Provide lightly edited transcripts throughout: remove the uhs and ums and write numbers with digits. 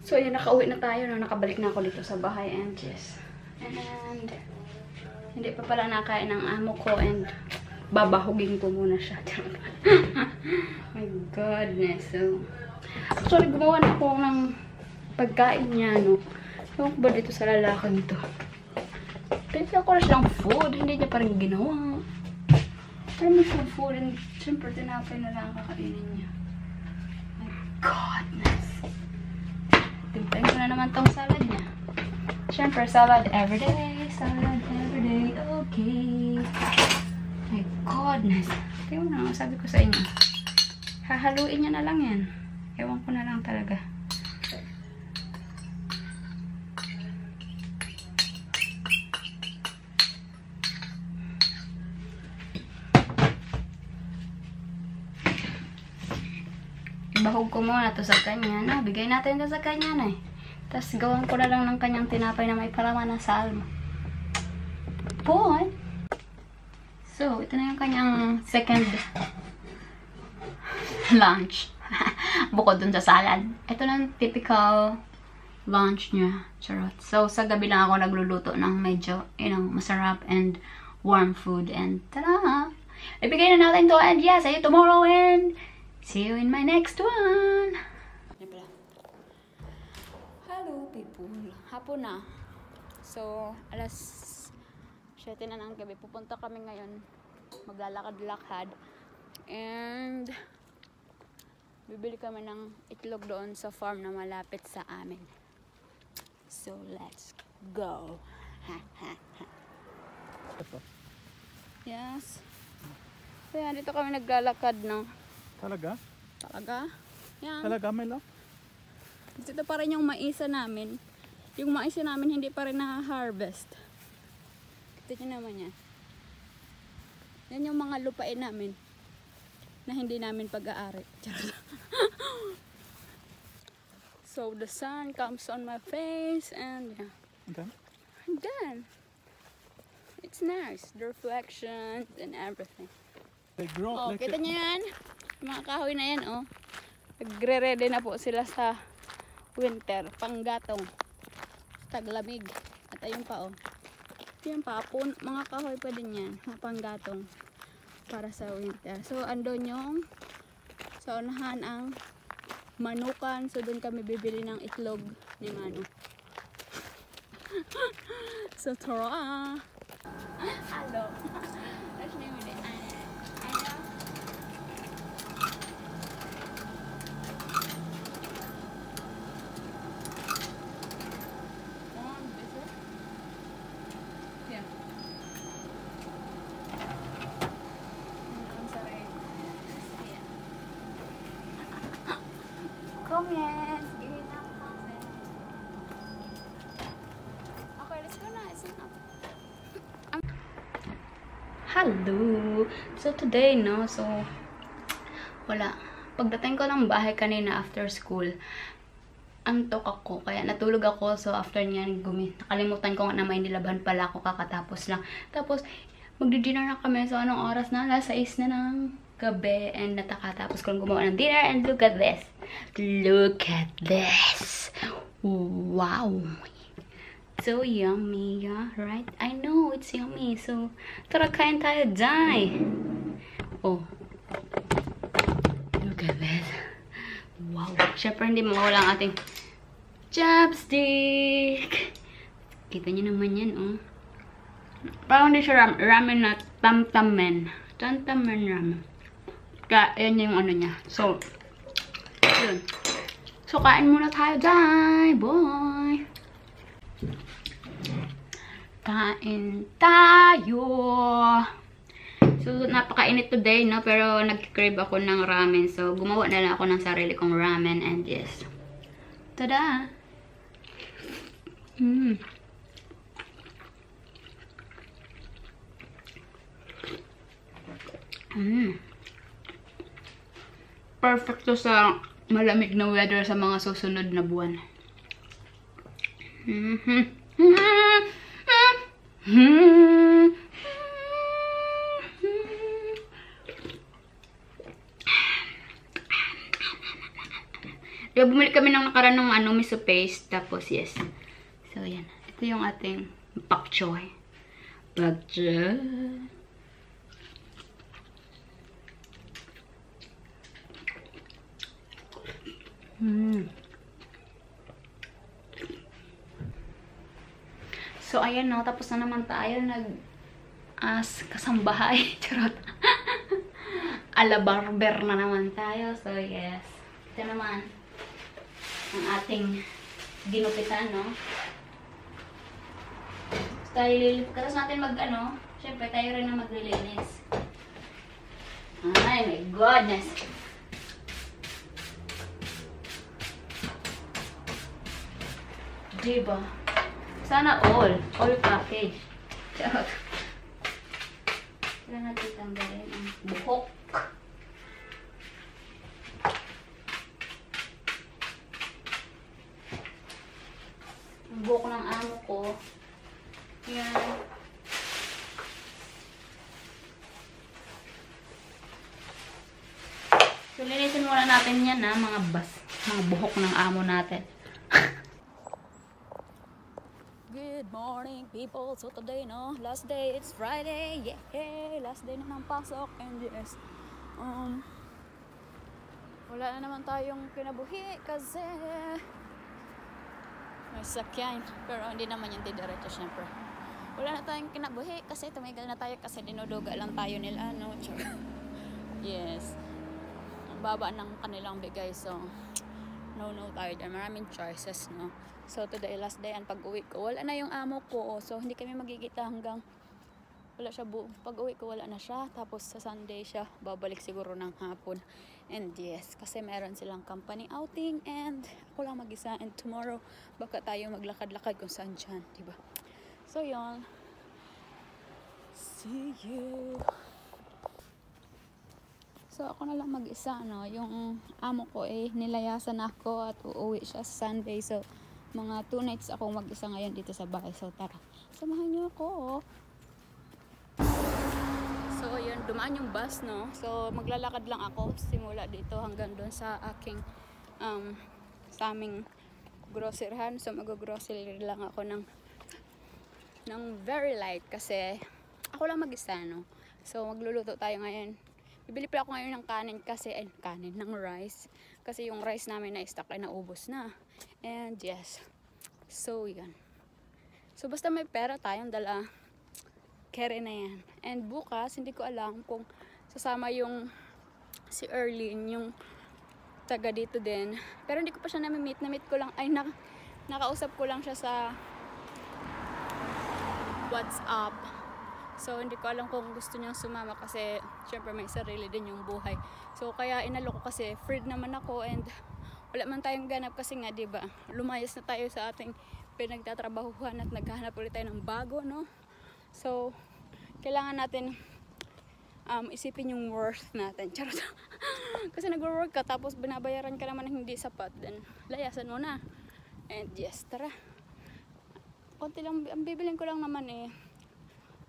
So, ayan, nakauwi na tayo. No? Nakabalik na ako dito sa bahay. And yes. And hindi pa pala nakain ng amo ko. And babahugin ko muna siya. My goodness. So, actually, gumawa na ako ng pagkain niya, no? Ewan ko ba dito sa lalaking to? Pinagyan ko na siyang food. Hindi niya pa rin ginawa. Pero may food. And syempre, tinapay na lang kakainin niya. My goodness. Timplayin ko na naman tong salad niya. Syempre, salad everyday. Salad everyday. Okay. My goodness. Tingnan mo na, sabi ko sa inyo. Hahaluin niya na lang yan. Ewan ko na lang talaga. Ibahog ko muna to sa kanya. No, bigay natin to sa kanya na eh. Tapos gawan ko na lang ng kanyang tinapay na may palaman ng salma. Boy! So, ito na yung kanyang second lunch. Bukod dun sa salad. Ito lang typical lunch niya. Charot. So, sa gabi lang ako nagluluto ng medyo, masarap and warm food. And tada! Ibigay na natin to. And yeah, see you tomorrow and see you in my next one. Hello people. Hapon na. So, alas 7 na ng gabi. Pupunta kami ngayon. Maglalakad-lakad. And bibili kami ng itlog doon sa farm na malapit sa amin. So, let's go. Yes. So, yan. Dito kami naglalakad, no? Talaga? Talaga? Yan. Talaga, may love? Dito pa rin yung maisa namin. Yung maisa namin hindi pa rin na-harvest. Kita nyo naman yan. Yan yung mga lupain namin na hindi namin pag-aari. So the sun comes on my face and yeah. Okay. I'm done. It's nice. The reflections and everything. They grow Oh, like kita nyo yan? Mga kahoy na yan, oh. Nagre-ready na po sila sa winter. Panggatong. Taglamig. At ayun pa, oh. Yan pa, mga kahoy pa din yan. Mga panggatong. Para sa winter. So, andon yung sa unahan ang manukan. So, doon kami bibili ng itlog ni Manu. So, tara! Hello! Let's name it. Comments. Okay, let's go na. Hello. So today, no, so wala. Pagdating ko ng bahay kanina after school, antok ako. Kaya natulog ako. So after niyan, nakalimutan ko nga na may nilaban pala ako kakatapos lang. Tapos magdi-dinner na kami. So anong oras na? Alas 6 na ng gabi and natakatapos ko gumawa ng dinner and look at this. Look at this. Wow. So yummy, yeah, right? I know it's yummy. So tara kain tayo, Jai. Oh. Look at this. Wow. Syempre hindi mawala ang ating chopstick. Kita niyo naman yan, oh. Parang hindi siya ramen na tam-tamen. Tam-tamen ramen. Kaya, yan yung ano niya. So, yun. So, kain muna tayo, Jai. Boy. Kain tayo. So, napakainit today, no? Pero, nag-crave ako ng ramen. So, gumawa na lang ako ng sarili kong ramen. And yes. Tada! Perfect to sa malamig na weather sa mga susunod na buwan. Diba, bumili kami ng nakaraan ng miso paste. Tapos, yes. So, yan. Ito yung ating pak choy. Pak choy. So, ayan no. Tapos na naman tayo kasambahay. Charot. Alabarber na naman tayo. So, yes. Ito naman ang ating ginupitan, no? Tayo lilipas natin syempre tayo rin na maglilinis. Ay, my goodness. Diba? Sana all package. Charot. Kailan natin tanggalin ang buhok. Ang buhok ng amo ko. Yan. So, linisin muna natin yan mga buhok ng amo natin. Good morning, people. So today, last day, it's Friday. Yeah, last day na ng pasok. And yes, wala na naman tayong kinabuhi kasi may sakyan. Pero hindi naman yung didiretso, syempre. Wala na tayong kinabuhi kasi tumigal na tayo kasi dinuduga lang tayo nila, no? Yes. Ang baba ng kanilang bigay, so no tayo dyan. Maraming choices, no? So today, last day, and pag-uwi ko, wala na yung amo ko. So hindi kami magkikita hanggang wala siya pag-uwi ko, wala na siya. Tapos sa Sunday siya, babalik siguro ng hapon. And yes, kasi meron silang company outing and ako lang mag-isa. And tomorrow, baka tayo maglakad-lakad kung saan dyan, diba? So yun. See you. So ako na lang mag-isa, no? Yung amo ko nilayasan ako at uuwi siya sa Sunday. So mga 2 nights ako mag-isa ngayon dito sa bahay. So tara, samahan niyo ako. So yun, dumaan yung bus, no? So maglalakad lang ako simula dito hanggang doon sa aking sa aming groceryhan. So mag-grocery lang ako ng very light kasi ako lang mag-isa, no? So magluluto tayo ngayon. Bibili pa ako ngayon ng kanin kasi ng rice kasi yung rice namin na stock ay naubos na. And yes. So yan. So basta may pera tayong dala, carry na yan. And bukas hindi ko alam kung sasama yung si Erlyn, yung taga dito din. Pero hindi ko pa siya na-meet ko lang nakausap ko lang siya sa WhatsApp. So hindi ko alam kung gusto niyang sumama kasi syempre may sarili din yung buhay. So kaya inalo ko kasi freed naman ako and wala man tayong ganap kasi nga, diba, lumayas na tayo sa ating pinagtatrabahuhan at naghahanap ulit tayo ng bago, no? So kailangan natin isipin yung worth natin. Charot. Kasi nag-work ka tapos binabayaran ka naman ng hindi sapat, then layasan mo na. And yes, tara. Konti lang, ang bibilin ko lang naman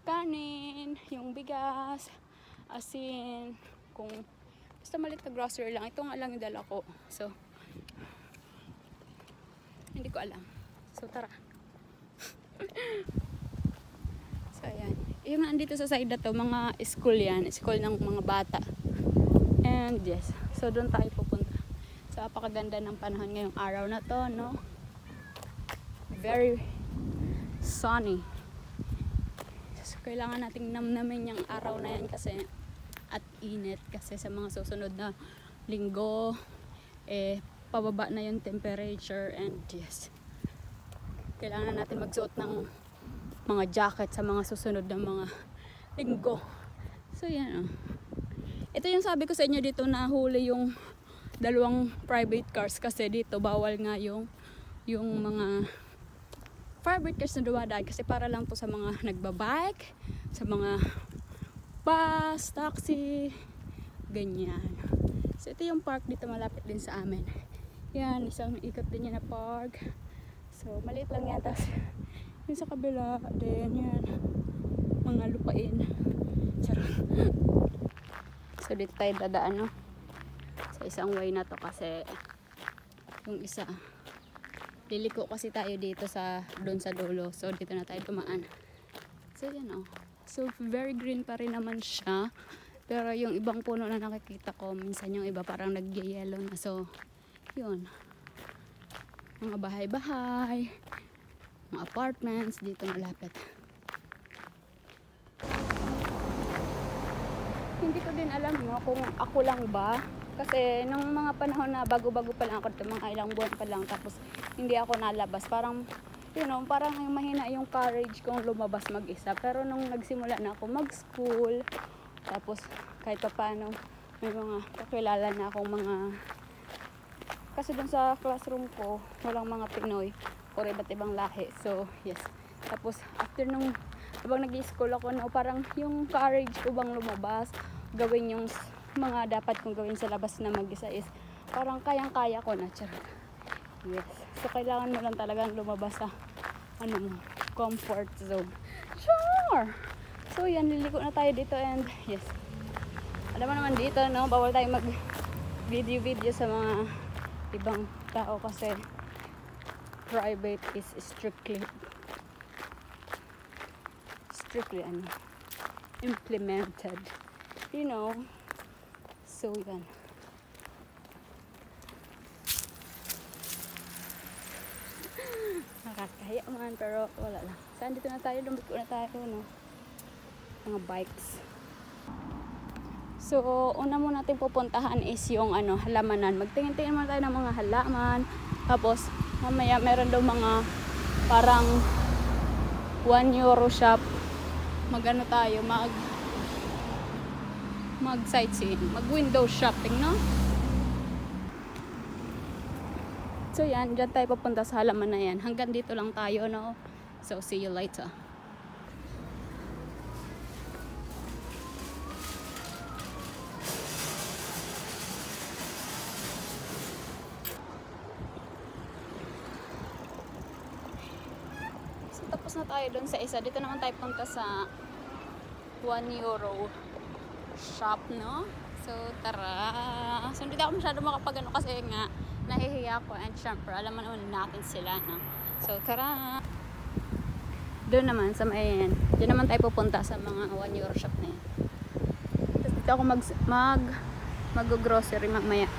kanin, yung bigas, asin, kung basta malit na grocery lang. Ito nga lang yung dala ko. So, hindi ko alam. So, tara. So, ayan. Yung nandito sa side na to, mga school yan. School ng mga bata. And yes. So, doon tayo pupunta. So, apakaganda ng panahon ngayong araw na to, no? Very sunny. So, kailangan nating namnamin yung araw na yan kasi at init kasi sa mga susunod na linggo pababa na yung temperature and yes, kailangan natin magsuot ng mga jacket sa mga susunod na mga linggo. So yan ito yung sabi ko sa inyo dito, na huli yung 2 private cars kasi dito bawal nga yung mga private cars na dumadaan kasi para lang to sa mga nagbabike, sa mga bus, taxi, ganyan. So ito yung park dito malapit din sa amin. Yan, isang ikot din yan na park. So maliit lang yan. Tapos yung sa kabila din yan, mga lupain. Charot. So dito tayo dadaan, no? Sa isang way na to kasi Yung isa. Liliko kasi tayo dito sa doon sa dulo. So dito na tayo dumaan. So yan oh. So very green pa rin naman siya. Pero yung ibang puno na nakikita ko, minsan yung iba parang nag-yellow na. So yun. Mga bahay-bahay, mga apartments dito malapit. Hindi ko din alam no, kung ako lang ba. Kasi nung mga panahon na bago-bago pa lang ako dito, mga ilang buwan pa lang, tapos hindi ako nalabas. Parang, parang mahina yung courage kong lumabas mag-isa. Pero nung nagsimula na ako mag-school, tapos kahit pa paano, may mga kakilala na akong mga... Kasi dun sa classroom ko, walang mga Pinoy or iba't ibang lahi. So, yes. Tapos, after nung, habang nag-i-school ako, no, parang yung courage ko bang lumabas, gawin yung mga dapat kong gawin sa labas na mag-isa is parang kayang-kaya ko na. Charot. Yes. So, kailangan mo lang talagang lumabas sa comfort zone. Sure! So, yan. Liliko na tayo dito and yes. Alam mo naman dito, no? Bawal tayo mag-video sa mga ibang tao kasi private is strictly implemented. So, yan. Nakakahiya man, pero wala lang. Saan dito na tayo? Lumiko na tayo, no? Mga bikes. So, una mo natin pupuntahan is yung halamanan. Magtingin-tingin muna tayo ng mga halaman. Tapos, mamaya meron daw mga parang 1 euro shop. Tayo, mag-sightseeing, mag-window shopping, no? So yan, dyan tayo papunta sa halaman na yan. Hanggang dito lang tayo, no? So, see you later. So, tapos na tayo dun sa isa. Dito naman tayo punta sa 1 euro shop, no? So, tara. So, hindi ako masyado makapag kasi nga, nahihiya ako and syempre, alam naman natin sila, no? So, tara. Doon naman, sa may, doon naman tayo pupunta sa mga 1 euro shop na yan. Tapos dito ako mag-grocery mamaya.